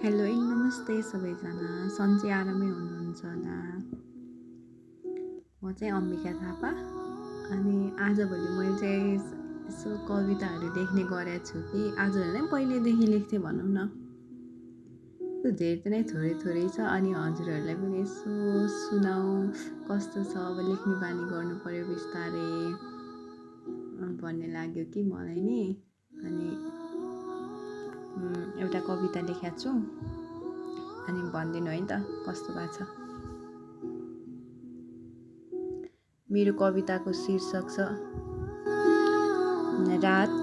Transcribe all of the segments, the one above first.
Hello नमस्ते सबैजना, सन्चै आरामै हुनुहुन्छ होला। म चाहिँ अम्बिका थापा अनि आजभोलि मैले चाहिँ यसो कविताहरू लेख्ने गरेको छु कि आजभोलि नै पहिल्यैदेखि लेख्थेँ भनौँ न। धेरै नै थोरै छ अनि हजुरहरूलाई पनि यसो सुनाऊ कस्तो छ, अब लेख्ने बानी गर्नु पर्यो बिस्तारै भन्ने लाग्यो कि मलाई नि। अनि एउटा कविता लेखेको छु अनि भनिदिनु है त कस्तो भएको छ। मेरो कविताको शीर्षक छ रात।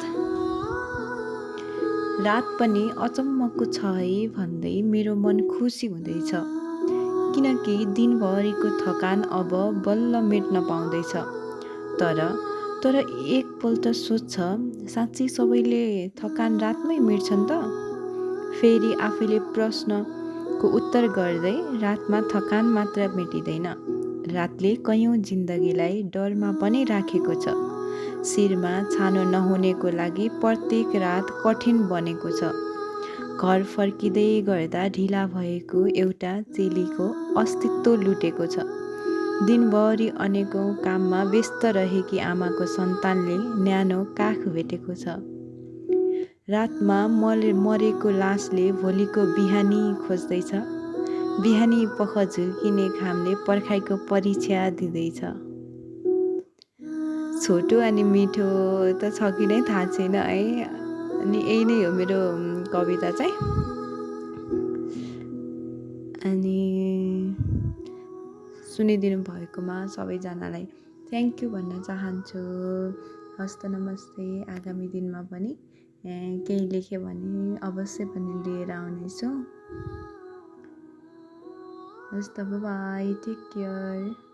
रात पनि अचम्मको छ है भन्दै मेरो मन खुसी हुँदैछ, किनकि दिनभरिको थकान अब बल्ल मेट्न पाउँदैछ। तर एकपल्ट सोच्छ, साँच्चै सबैले थकान रातमै मेट्छन् त? फेरि आफैले प्रश्नको उत्तर गर्दै, रातमा थकान मात्र मेटिँदैन, रातले कैयौँ जिन्दगीलाई डरमा पनि राखेको छ। शिरमा छानो नहुनेको लागि प्रत्येक रात कठिन बनेको छ। घर फर्किँदै गर्दा ढिला भएको एउटा चेलीको अस्तित्व लुटेको छ। दिनभरि अनेकौँ काममा व्यस्त रहेकी आमाको सन्तानले न्यानो काख भेटेको छ। रातमा मरेको लासले भोलिको बिहानी खोज्दैछ। बिहानी पख झुल्किने घामले पर्खाइको परीक्षा दिँदैछ। छोटो अनि मिठो त छ कि नै थाहा छैन है। अनि यही नै हो मेरो कविता चाहिँ। अनि सुनिदिनु भएकोमा सबैजनालाई थ्याङ्क यू भन्न चाहन्छु। हस्त नमस्ते। आगामी दिनमा पनि केही लेख्यो भने अवश्य पनि लिएर आउनेछु। हस्त बाई, टेक केयर।